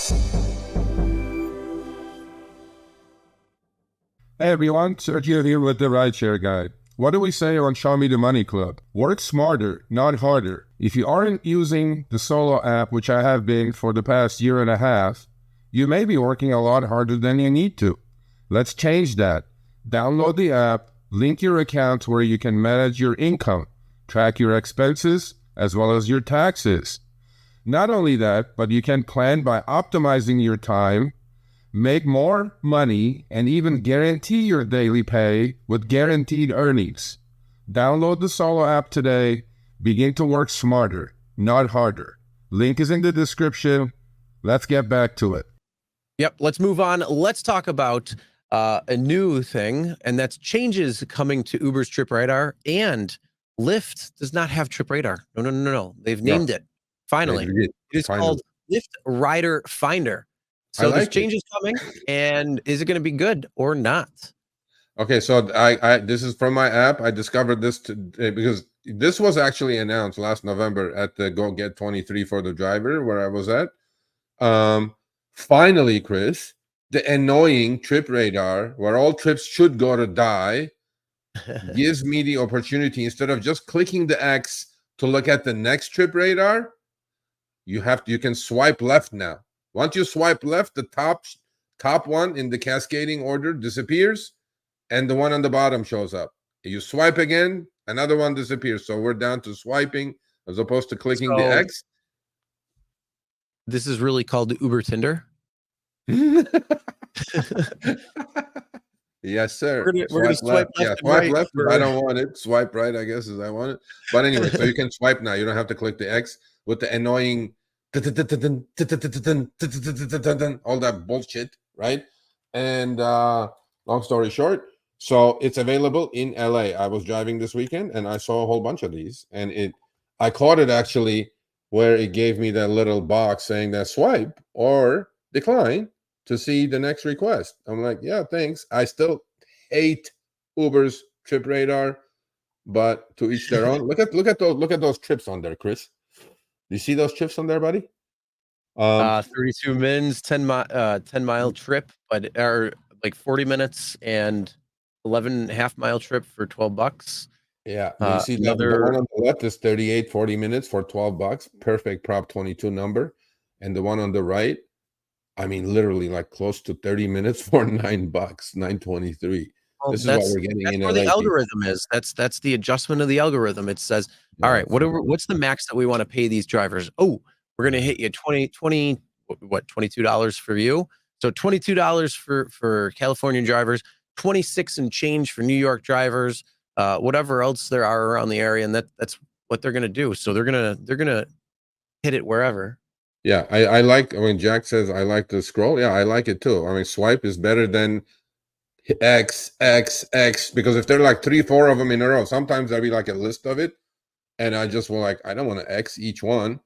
Hey everyone, Sergio here with the Rideshare Guy. What do we say on Show Me the Money Club? Work smarter, not harder. If you aren't using the Solo app, which I have been for the past year and a half, you may be working a lot harder than you need to. Let's change that. Download the app, link your account where you can manage your income, track your expenses, as well as your taxes. Not only that, but you can plan by optimizing your time, make more money, and even guarantee your daily pay with guaranteed earnings. Download the Solo app today. Begin to work smarter, not harder. Link is in the description. Let's get back to it. Yep, let's move on. Let's talk about a new thing, and that's changes coming to Uber's Trip Radar. And Lyft does not have Trip Radar. No. They've named it. Finally. It is called Lyft Rider Finder. So there's changes coming, and is it going to be good or not? Okay, so I this is from my app. I discovered this because this was actually announced last November at the Go Get 23 for the driver where I was at. Finally, Chris, the annoying Trip Radar, where all trips should go to die, gives me the opportunity, instead of just clicking the X to look at the next Trip Radar, you can swipe left now. Once you swipe left, the top one in the cascading order disappears, and the one on the bottom shows up. You swipe again, another one disappears. So we're down to swiping as opposed to clicking the X. This is really called the Uber Tinder. Yes, sir. We're gonna swipe left. Yeah, swipe left. I don't want it. Swipe right, I guess, as I want it. But anyway, so you can swipe now. You don't have to click the X with the annoying all that bullshit, right? And long story short, so it's available in LA. I was driving this weekend and I saw a whole bunch of these, and I caught it actually where it gave me that little box saying that swipe or decline to see the next request. I'm like, yeah, thanks. I still hate Uber's Trip Radar, but to each their own. Look at those trips on there, Chris. You see those trips on there, buddy? 32 mins, 10 mile trip, but are like 40 minutes, and 11.5 mile trip for $12. Yeah, you see the one on the left is 38, 40 minutes for $12. Perfect Prop 22 number. And the one on the right, I mean, literally like close to 30 minutes for $9, $9.23. Well, this is what we're getting in LA. The algorithm is. That's the adjustment of the algorithm. It says, all right, what's the max that we want to pay these drivers? Oh, we're going to hit you $22 for you. So $22 for California drivers, 26 and change for New York drivers, whatever else there are around the area, and that's what they're going to do. So they're going to hit it wherever. Yeah, I like when Jack says I like to scroll. Yeah, I like it too. I mean, swipe is better than X, because if there are like 3-4 of them in a row, sometimes there'll be like a list of it, and I just will like, I don't want to X each one.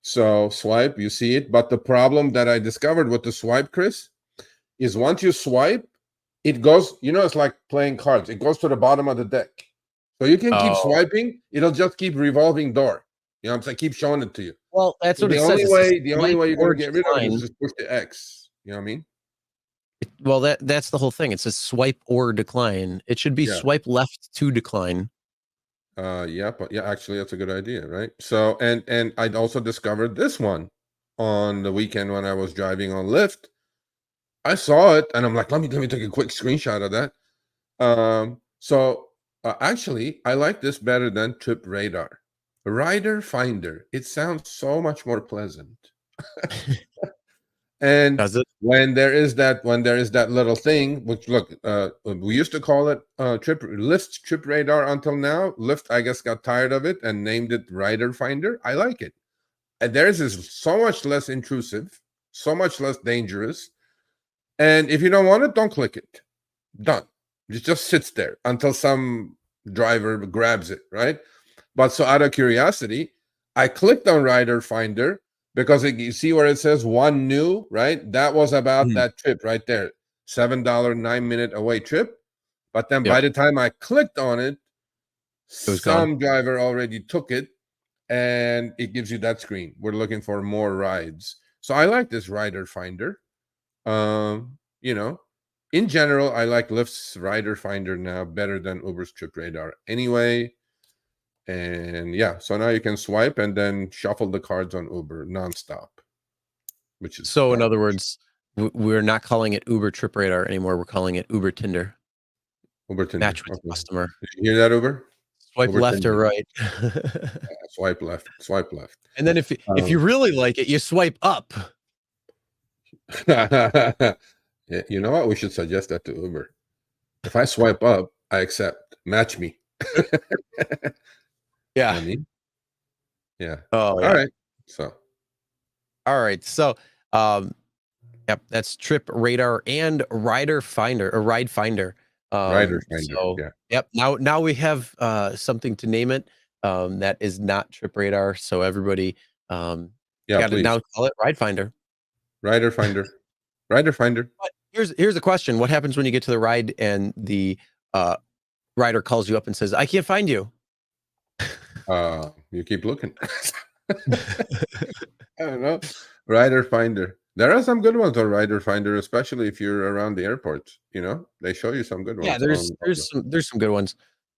So swipe, you see it. But the problem that I discovered with the swipe, Chris, is once you swipe, it goes, it's like playing cards. It goes to the bottom of the deck. So you can keep swiping. It'll just keep revolving door. I'm saying, keep showing it to you. Well, that's what the only way you're going to get rid of it is just push the X. You know what I mean? Well, that's the whole thing. It says swipe or decline. It should be swipe left to decline. Actually, that's a good idea, right? So, and I'd also discovered this one on the weekend when I was driving on Lyft. I saw it, and I'm like, let me take a quick screenshot of that. Actually, I like this better than Trip Radar. Rider Finder. It sounds so much more pleasant. And when there is that little thing, which look, we used to call it Lyft Trip Radar until now. Lyft, I guess, got tired of it and named it Rider Finder. I like it. And theirs is so much less intrusive, so much less dangerous. And if you don't want it, don't click it. Done. It just sits there until some driver grabs it, right? But so out of curiosity, I clicked on Rider Finder because you see where it says one new, right? That was about that trip right there. $7, 9-minute away trip. But then by the time I clicked on it, some driver already took it, and it gives you that screen. We're looking for more rides. So I like this rider finder. You know, in general, I like Lyft's rider finder now better than Uber's trip radar anyway. And yeah, so now you can swipe and then shuffle the cards on Uber nonstop, which is So in other words, we're not calling it Uber Trip Radar anymore. We're calling it Uber Tinder. Uber Tinder. Match with customer. Did you hear that, Uber? Swipe Uber left Tinder. or right. Swipe left. Swipe left. And then if you really like it, you swipe up. Yeah, you know what? We should suggest that to Uber. If I swipe up, I accept. Match me. Yeah. I mean, yeah. Oh, yeah. All right. So. All right. So, yep, that's Trip Radar and Rider Finder or Ride Finder. Rider Finder. So, yeah. Yep. Now we have something to name it. That is not Trip Radar. So everybody, Yeah, got to please. now call it Ride Finder. Rider Finder. Rider Finder. But here's the question: what happens when you get to the ride and the rider calls you up and says, "I can't find you"? You keep looking. I don't know. Rider Finder. There are some good ones on Rider Finder, especially if you're around the airport. You know, they show you some good ones. Yeah, there's some good ones.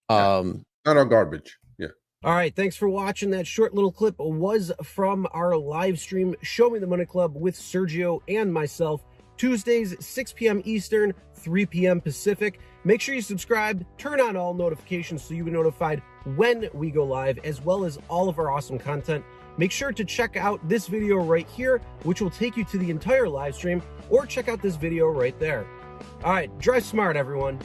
Not all garbage. Yeah. All right, thanks for watching. That short little clip was from our live stream, Show Me the Money Club with Sergio and myself, Tuesdays, 6 p.m. Eastern, 3 p.m. Pacific. Make sure you subscribe, turn on all notifications so you get notified when we go live, as well as all of our awesome content. Make sure to check out this video right here, which will take you to the entire live stream, or check out this video right there. All right, drive smart, everyone.